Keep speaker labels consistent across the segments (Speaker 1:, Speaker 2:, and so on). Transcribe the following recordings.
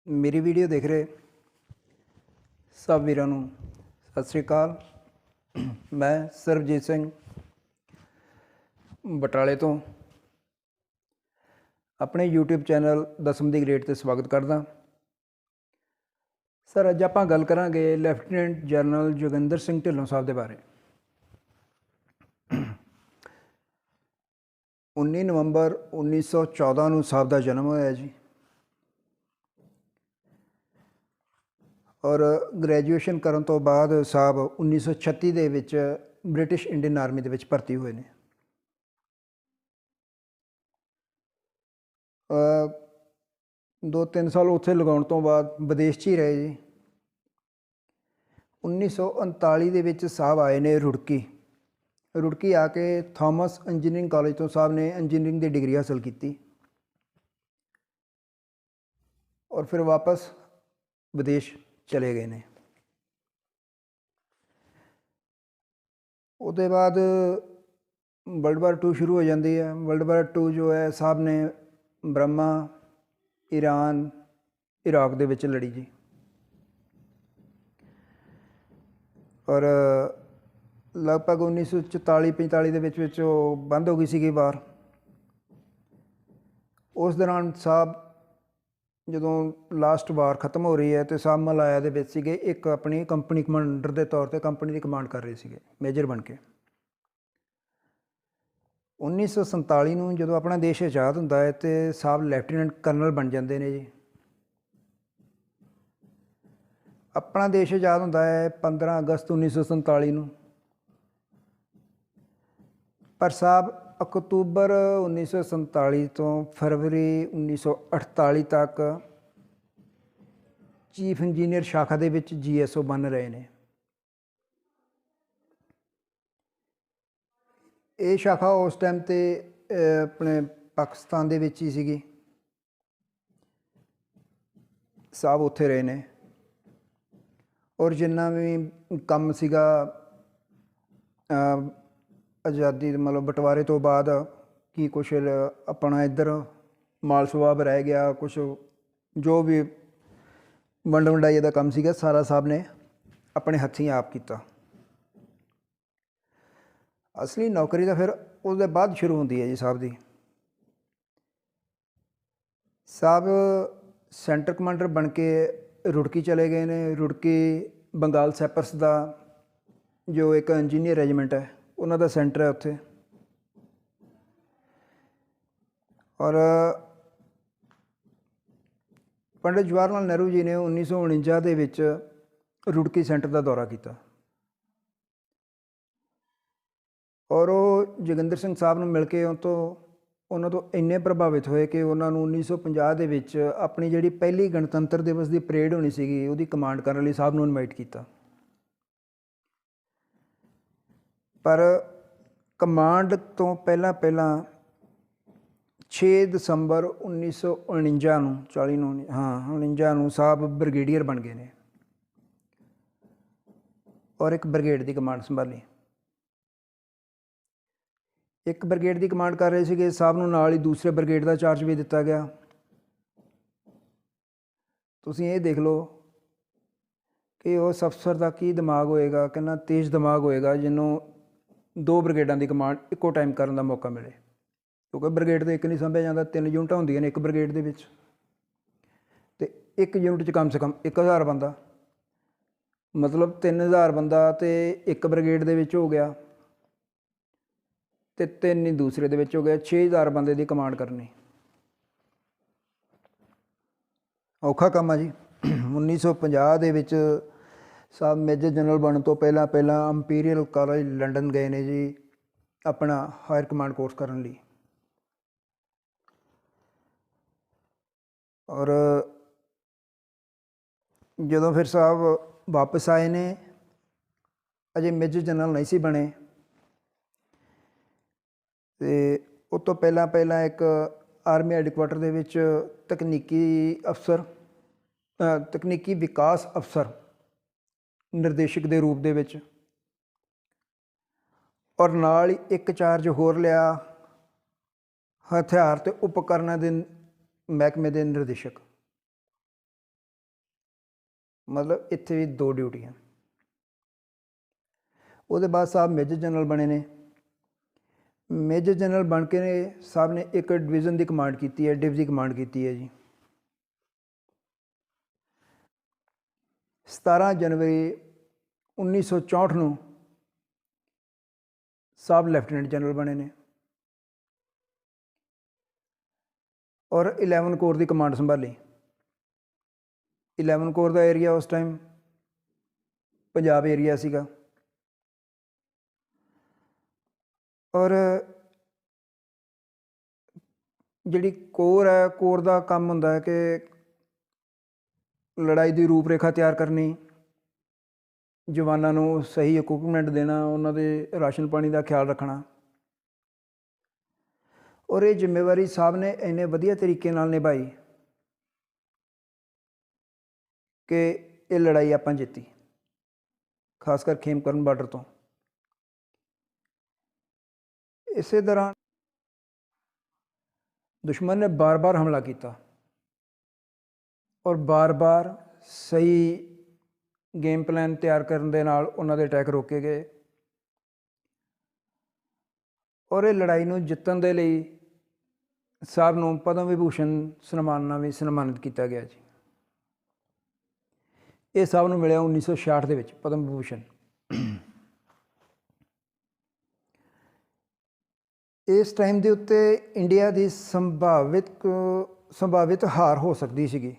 Speaker 1: मेरी वीडियो देख रहे सब वीरां नूं सत श्री अकाल। मैं सरबजीत सिंह बटाले तो अपने यूट्यूब चैनल दसम दी ग्रेड ते स्वागत करदा। सर अज आपां गल करांगे लैफ्टिनेंट जनरल जोगिंदर सिंह ढिल्लों साहब दे बारे। 19 नवंबर 1914 नूं साहब दा जन्म होया जी और ग्रैजुएशन करन तो बाद साहब 1936 ਦੇ ਵਿੱਚ ब्रिटिश इंडियन आर्मी ਦੇ ਵਿੱਚ ਭਰਤੀ ਹੋਏ ਨੇ। 2-3 ਸਾਲ ਉੱਥੇ ਲਗਾਉਣ ਤੋਂ ਬਾਅਦ ਵਿਦੇਸ਼ 'ਚ ਹੀ ਰਹੇ ਜੀ। 1939 ਦੇ ਵਿੱਚ ਸਾਹਿਬ ਆਏ ਨੇ रुड़की आके थॉमस इंजीनियरिंग कॉलेज तो साहब ने इंजीनियरिंग की डिग्री हासिल की और फिर वापस विदेश चले गए ने। उसके बाद वर्ल्ड वार 2 शुरू हो जाती है। वर्ल्ड वार 2 जो है साहब ने बर्मा, ईरान, इराक दे विच लड़ी जी और लगभग 1944-45 ਦੇ ਵਿੱਚ ਬੰਦ ਹੋ ਗਈ ਸੀਗੀ ਵਾਰ। ਉਸ ਦੌਰਾਨ ਸਾਹਿਬ ਜਦੋਂ ਲਾਸਟ ਵਾਰ ਖਤਮ ਹੋ ਰਹੀ ਹੈ ਤੇ ਸਾਹਿਬ ਮਲਾਇਆ ਦੇ ਵਿੱਚ ਸੀਗੇ, ਇੱਕ ਆਪਣੀ ਕੰਪਨੀ ਕਮਾਂਡਰ ਦੇ ਤੌਰ ਤੇ ਕੰਪਨੀ ਦੀ ਕਮਾਂਡ ਕਰ ਰਹੇ ਸੀਗੇ, ਮੇਜਰ ਬਣ ਕੇ। 1947 ਨੂੰ ਜਦੋਂ ਆਪਣਾ ਦੇਸ਼ ਆਜ਼ਾਦ ਹੁੰਦਾ ਹੈ ਤੇ ਸਾਹਿਬ ਲੈਫਟੀਨੈਂਟ ਕਰਨਲ ਬਣ ਜਾਂਦੇ ਨੇ ਜੀ। ਆਪਣਾ ਦੇਸ਼ ਆਜ਼ਾਦ ਹੁੰਦਾ ਹੈ 15 ਅਗਸਤ 1947 ਨੂੰ, पर साहब अक्तूबर 1947 तो फरवरी 1948 तक चीफ इंजीनियर शाखा दे विच GSO बन रहे ने। ये शाखा उस टाइम ते अपने पाकिस्तान दे विच ही सीगी। साहब उत्थे रहे ने और जिन्ना भी काम सीगा आज़ादी मतलब बंटवारे तो बाद की कुछ अपना इधर माल सुभाव रह गया, कुछ जो भी वंड वंडाई का काम सीगा सारा साहब ने अपने हथीं आप किया। असली नौकरी तो फिर उसके बाद शुरू होती है जी साहब की। साहब सेंटर कमांडर बन के रुड़की चले गए ने। रुड़की बंगाल सैपर्स का जो एक इंजीनियर रेजिमेंट है उन्हों का सेंटर है उत्थे। और पंडित जवाहर लाल नेहरू जी ने 1949 ਦੇ ਵਿੱਚ रुड़की सेंटर का दौरा किया और वो जोगिंदर सिंह साहब ਨੂੰ ਮਿਲ ਕੇ ਉਹਨਾਂ ਤੋਂ ਇੰਨੇ ਪ੍ਰਭਾਵਿਤ ਹੋਏ ਕਿ ਉਹਨਾਂ ਨੂੰ 1950 ਦੇ ਵਿੱਚ ਆਪਣੀ ਜਿਹੜੀ ਪਹਿਲੀ ਗਣਤੰਤਰ ਦਿਵਸ ਦੀ ਪਰੇਡ ਹੋਣੀ ਸੀਗੀ ਉਹਦੀ ਕਮਾਂਡ ਕਰਨ ਲਈ ਸਾਹਿਬ ਨੂੰ ਇਨਵਾਈਟ ਕੀਤਾ। पर कमांड तो पहला 6 दसंबर 1949 साहब ब्रिगेडियर बन गए ने और एक ब्रिगेड की कमांड संभाली। एक ब्रिगेड की कमांड कर रहे थे साहब नूं, नाल ही दूसरे ब्रिगेड का चार्ज भी दिता गया। तुसीं ये देख लो कि उस अफसर का की दिमाग होएगा, कितना तेज़ दिमाग होएगा जिन्हों 2 ब्रिगेडों की कमांड इक्को टाइम करने का मौका मिले। क्योंकि ब्रिगेड तो एक नहीं संभिया जाता, 3 यूनिटां होंदियां ने एक ब्रिगेड दे विच ते एक यूनिट च कम से कम 1000 बंदा, मतलब 3000 बंदा तो एक ब्रिगेड दे विच हो गया ते 3 ही दूसरे दे विच हो गया। 6000 बंदे की कमांड करनी औखा काम है जी। 1950 ਦੇ ਵਿੱਚ साहब मेजर जनरल बनने तो पहला अंपीरियल कॉलेज लंडन गए ने जी अपना हायर कमांड कोर्स करने लई। और जदों फिर साहब वापस आए ने, अजे मेजर जनरल नहीं सी बने ते उस तो पहला एक आर्मी हैडकुआटर दे विच तकनीकी अफसर तकनीकी विकास अफसर निर्देशक के रूप दे विच और नाल ही एक चार्ज होर लिया हथियार ते उपकरणों के महकमे के निर्देशक। मतलब ਇੱਥੇ ਵੀ 2 ਡਿਊਟੀਆਂ। ਉਹਦੇ ਬਾਅਦ ਸਾਹਿਬ ਮੇਜਰ ਜਨਰਲ ਬਣੇ ਨੇ। ਮੇਜਰ ਜਨਰਲ ਬਣ ਕੇ ਸਾਹਿਬ ਨੇ ਇੱਕ ਡਿਵੀਜ਼ਨ ਦੀ ਕਮਾਂਡ ਕੀਤੀ ਹੈ, ਡਿਵ ਦੀ ਕਮਾਂਡ ਕੀਤੀ ਹੈ ਜੀ। 17 ਜਨਵਰੀ 1964 ਨੂੰ ਸਾਹਿਬ ਲੈਫਟੀਨੈਂਟ ਜਨਰਲ ਬਣੇ ਨੇ ਔਰ 11 ਕੋਰ ਦੀ ਕਮਾਂਡ ਸੰਭਾਲੀ। 11 ਕੋਰ ਦਾ ਏਰੀਆ ਉਸ ਟਾਈਮ ਪੰਜਾਬ ਏਰੀਆ ਸੀਗਾ ਔਰ ਜਿਹੜੀ ਕੋਰ ਹੈ, ਕੋਰ ਦਾ ਕੰਮ ਹੁੰਦਾ ਹੈ ਕਿ ਲੜਾਈ ਦੀ ਰੂਪ ਰੇਖਾ ਤਿਆਰ ਕਰਨੀ, ਜਵਾਨਾਂ ਨੂੰ ਸਹੀ ਇਕੁਇਪਮੈਂਟ ਦੇਣਾ, ਉਹਨਾਂ ਦੇ ਰਾਸ਼ਨ ਪਾਣੀ ਦਾ ਖਿਆਲ ਰੱਖਣਾ। ਔਰ ਇਹ ਜ਼ਿੰਮੇਵਾਰੀ ਸਾਹਿਬ ਨੇ ਇੰਨੇ ਵਧੀਆ ਤਰੀਕੇ ਨਾਲ ਨਿਭਾਈ ਕਿ ਇਹ ਲੜਾਈ ਆਪਾਂ ਜਿੱਤੀ, ਖਾਸ ਕਰ ਖੇਮਕਰਨ ਬਾਰਡਰ ਤੋਂ। ਇਸੇ ਦੌਰਾਨ ਦੁਸ਼ਮਣ ਨੇ ਬਾਰ-ਬਾਰ ਹਮਲਾ ਕੀਤਾ ਔਰ ਬਾਰ-ਬਾਰ ਸਹੀ ਗੇਮ ਪਲਾਨ ਤਿਆਰ ਕਰਨ ਦੇ ਨਾਲ ਉਹਨਾਂ ਦੇ ਅਟੈਕ ਰੋਕੇ ਗਏ ਔਰ ਇਹ ਲੜਾਈ ਨੂੰ ਜਿੱਤਣ ਦੇ ਲਈ ਸਾਹਿਬ ਨੂੰ ਪਦਮ ਵਿਭੂਸ਼ਣ ਸਨਮਾਨ ਨਾਲ ਵੀ ਸਨਮਾਨਿਤ ਕੀਤਾ ਗਿਆ ਜੀ। ਇਹ ਸਾਹਿਬ ਨੂੰ ਮਿਲਿਆ 1966 ਦੇ ਵਿੱਚ ਪਦਮ ਵਿਭੂਸ਼ਣ। ਇਸ ਟਾਈਮ ਦੇ ਉੱਤੇ ਇੰਡੀਆ ਦੀ ਸੰਭਾਵਿਤ ਹਾਰ ਹੋ ਸਕਦੀ ਸੀਗੀ,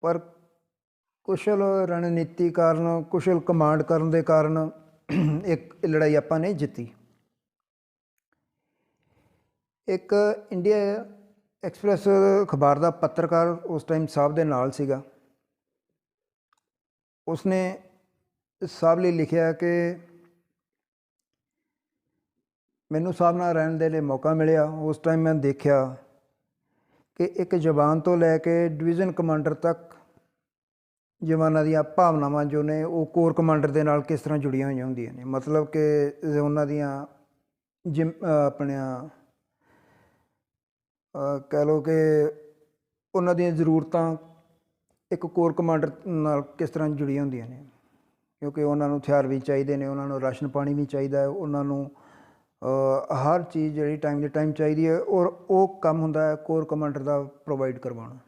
Speaker 1: ਪਰ ਕੁਸ਼ਲ ਰਣਨੀਤੀ ਕਾਰਨ, ਕੁਸ਼ਲ ਕਮਾਂਡ ਕਰਨ ਦੇ ਕਾਰਨ ਇੱਕ ਲੜਾਈ ਆਪਾਂ ਨੇ ਜਿੱਤੀ। ਇੱਕ ਇੰਡੀਆ ਐਕਸਪ੍ਰੈਸ ਅਖਬਾਰ ਦਾ ਪੱਤਰਕਾਰ ਉਸ ਟਾਈਮ ਸਾਹਿਬ ਦੇ ਨਾਲ ਸੀਗਾ। ਉਸਨੇ ਸਾਹਿਬ ਲਈ ਲਿਖਿਆ ਕਿ ਮੈਨੂੰ ਸਾਹਿਬ ਨਾਲ ਰਹਿਣ ਦੇ ਲਈ ਮੌਕਾ ਮਿਲਿਆ। ਉਸ ਟਾਈਮ ਮੈਂ ਦੇਖਿਆ ਕਿ ਇੱਕ ਜਵਾਨ ਤੋਂ ਲੈ ਕੇ ਡਿਵੀਜ਼ਨ ਕਮਾਂਡਰ ਤੱਕ ਜਵਾਨਾਂ ਦੀਆਂ ਭਾਵਨਾਵਾਂ ਜੋ ਨੇ ਉਹ ਕੋਰ ਕਮਾਂਡਰ ਦੇ ਨਾਲ ਕਿਸ ਤਰ੍ਹਾਂ ਜੁੜੀਆਂ ਹੋਈਆਂ ਹੁੰਦੀਆਂ ਨੇ। ਮਤਲਬ ਕਿ ਉਹਨਾਂ ਦੀਆਂ ਆਪਣੀਆਂ ਕਹਿ ਲਓ ਕਿ ਉਹਨਾਂ ਦੀਆਂ ਜ਼ਰੂਰਤਾਂ ਇੱਕ ਕੋਰ ਕਮਾਂਡਰ ਨਾਲ ਕਿਸ ਤਰ੍ਹਾਂ ਜੁੜੀਆਂ ਹੁੰਦੀਆਂ ਨੇ, ਕਿਉਂਕਿ ਉਹਨਾਂ ਨੂੰ ਹਥਿਆਰ ਵੀ ਚਾਹੀਦੇ ਨੇ, ਉਹਨਾਂ ਨੂੰ ਰਾਸ਼ਨ ਪਾਣੀ ਵੀ ਚਾਹੀਦਾ ਹੈ, ਉਹਨਾਂ ਨੂੰ ਹਰ ਚੀਜ਼ ਜਿਹੜੀ ਟਾਈਮ ਦੇ ਟਾਈਮ ਚਾਹੀਦੀ ਹੈ ਔਰ ਉਹ ਕੰਮ ਹੁੰਦਾ ਹੈ ਕੋਰ ਕਮਾਂਡਰ ਦਾ ਪ੍ਰੋਵਾਈਡ ਕਰਵਾਉਣਾ।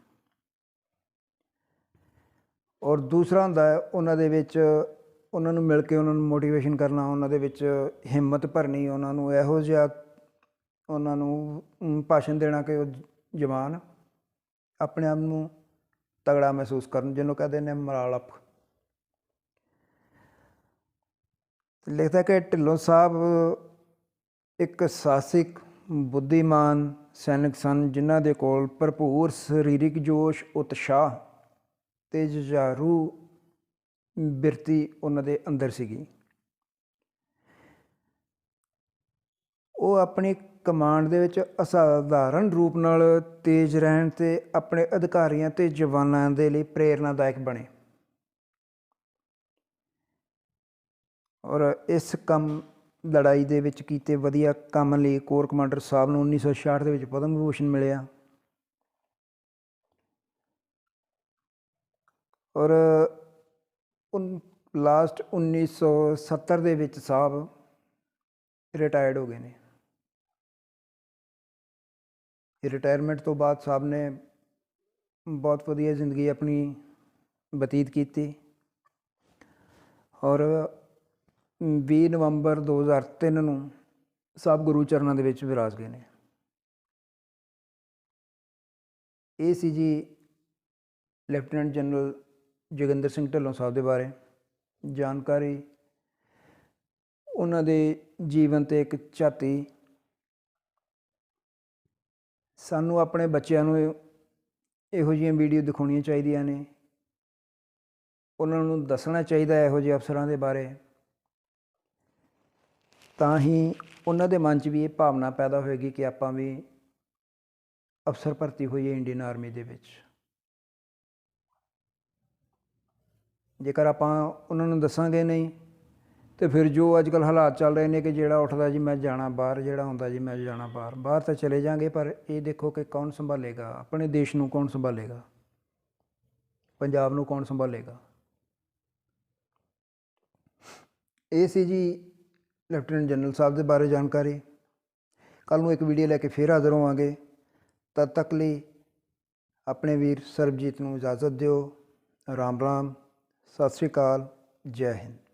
Speaker 1: ਔਰ ਦੂਸਰਾ ਹੁੰਦਾ ਹੈ ਉਹਨਾਂ ਦੇ ਵਿੱਚ ਉਹਨਾਂ ਨੂੰ ਮਿਲ ਕੇ ਉਹਨਾਂ ਨੂੰ ਮੋਟੀਵੇਸ਼ਨ ਕਰਨਾ, ਉਹਨਾਂ ਦੇ ਵਿੱਚ ਹਿੰਮਤ ਭਰਨੀ, ਉਹਨਾਂ ਨੂੰ ਇਹੋ ਜਿਹਾ ਉਹਨਾਂ ਨੂੰ ਭਾਸ਼ਣ ਦੇਣਾ ਕਿ ਉਹ ਜਵਾਨ ਆਪਣੇ ਆਪ ਨੂੰ ਤਗੜਾ ਮਹਿਸੂਸ ਕਰਨ, ਜਿਹਨੂੰ ਕਹਿੰਦੇ ਨੇ ਮਰਾਲ ਅਪ। ਲਿਖਦਾ ਕਿ ਢਿੱਲੋਂ ਸਾਹਿਬ ਇੱਕ ਸਾਹਸਿਕ ਬੁੱਧੀਮਾਨ ਸੈਨਿਕ ਸਨ, ਜਿਨ੍ਹਾਂ ਦੇ ਕੋਲ ਭਰਪੂਰ ਸਰੀਰਕ ਜੋਸ਼, ਉਤਸ਼ਾਹ ਅਤੇ ਜੁਝਾਰੂ ਬਿਰਤੀ ਉਹਨਾਂ ਦੇ ਅੰਦਰ ਸੀਗੀ। ਉਹ ਆਪਣੀ ਕਮਾਂਡ ਦੇ ਵਿੱਚ ਅਸਾਧਾਰਨ ਰੂਪ ਨਾਲ ਤੇਜ਼ ਰਹਿਣ ਅਤੇ ਆਪਣੇ ਅਧਿਕਾਰੀਆਂ ਅਤੇ ਜਵਾਨਾਂ ਦੇ ਲਈ ਪ੍ਰੇਰਨਾਦਾਇਕ ਬਣੇ ਔਰ ਇਸ ਲੜਾਈ ਦੇ ਵਿੱਚ ਕੀਤੇ ਵਧੀਆ ਕੰਮ ਲਈ ਕੋਰ ਕਮਾਂਡਰ ਸਾਹਿਬ ਨੂੰ 1966 ਦੇ ਵਿੱਚ ਪਦਮ ਵਿਭੂਸ਼ਣ ਮਿਲਿਆ। ਔਰ ਲਾਸਟ 1970 ਦੇ ਵਿੱਚ ਸਾਹਿਬ ਰਿਟਾਇਰਡ ਹੋ ਗਏ ਨੇ। ਰਿਟਾਇਰਮੈਂਟ ਤੋਂ ਬਾਅਦ ਸਾਹਿਬ ਨੇ ਬਹੁਤ ਵਧੀਆ ਜ਼ਿੰਦਗੀ ਆਪਣੀ ਬਤੀਤ ਕੀਤੀ ਔਰ 20 ਨਵੰਬਰ 2003 ਨੂੰ ਸਾਹਿਬ ਗੁਰੂ ਚਰਨਾਂ ਦੇ ਵਿੱਚ ਵਿਰਾਜ ਗਏ ਨੇ। ਇਹ ਸੀ ਜੀ ਲੈਫਟੀਨੈਂਟ ਜਨਰਲ ਜੋਗਿੰਦਰ ਸਿੰਘ ਢਿੱਲੋਂ ਸਾਹਿਬ ਦੇ ਬਾਰੇ ਜਾਣਕਾਰੀ, ਉਹਨਾਂ ਦੇ ਜੀਵਨ 'ਤੇ ਇੱਕ ਝਾਤੀ। ਸਾਨੂੰ ਆਪਣੇ ਬੱਚਿਆਂ ਨੂੰ ਇਹੋ ਜਿਹੀਆਂ ਵੀਡੀਓ ਦਿਖਾਉਣੀਆਂ ਚਾਹੀਦੀਆਂ ਨੇ, ਉਹਨਾਂ ਨੂੰ ਦੱਸਣਾ ਚਾਹੀਦਾ ਇਹੋ ਜਿਹੇ ਅਫਸਰਾਂ ਦੇ ਬਾਰੇ, ਤਾਂ ਹੀ ਉਹਨਾਂ ਦੇ ਮਨ 'ਚ ਵੀ ਇਹ ਭਾਵਨਾ ਪੈਦਾ ਹੋਏਗੀ ਕਿ ਆਪਾਂ ਵੀ ਅਫਸਰ ਭਰਤੀ ਹੋਈਏ ਇੰਡੀਅਨ ਆਰਮੀ ਦੇ ਵਿੱਚ। ਜੇਕਰ ਆਪਾਂ ਉਹਨਾਂ ਨੂੰ ਦੱਸਾਂਗੇ ਨਹੀਂ ਅਤੇ ਫਿਰ ਜੋ ਅੱਜ ਕੱਲ੍ਹ ਹਾਲਾਤ ਚੱਲ ਰਹੇ ਨੇ ਕਿ ਜਿਹੜਾ ਉੱਠਦਾ ਜੀ ਮੈਂ ਜਾਣਾ ਬਾਹਰ, ਜਿਹੜਾ ਹੁੰਦਾ ਜੀ ਮੈਂ ਜਾਣਾ ਬਾਹਰ ਤਾਂ ਚਲੇ ਜਾਵਾਂਗੇ, ਪਰ ਇਹ ਦੇਖੋ ਕਿ ਕੌਣ ਸੰਭਾਲੇਗਾ ਆਪਣੇ ਦੇਸ਼ ਨੂੰ, ਕੌਣ ਸੰਭਾਲੇਗਾ। ਪੰਜਾਬ ਨੂੰ ਕੌਣ ਸੰਭਾਲੇਗਾ। ਇਹ ਸੀ ਜੀ ਲੈਫਟੀਨੈਂਟ ਜਨਰਲ ਸਾਹਿਬ ਦੇ ਬਾਰੇ ਜਾਣਕਾਰੀ। ਕੱਲ੍ਹ ਨੂੰ ਇੱਕ ਵੀਡੀਓ ਲੈ ਕੇ ਫਿਰ ਹਾਜ਼ਰ ਹੋਵਾਂਗੇ। ਤਦ ਤੱਕ ਲਈ ਆਪਣੇ ਵੀਰ ਸਰਬਜੀਤ ਨੂੰ ਇਜਾਜ਼ਤ ਦਿਓ। ਰਾਮ ਰਾਮ, ਸਤਿ ਸ਼੍ਰੀ ਅਕਾਲ, ਜੈ ਹਿੰਦ।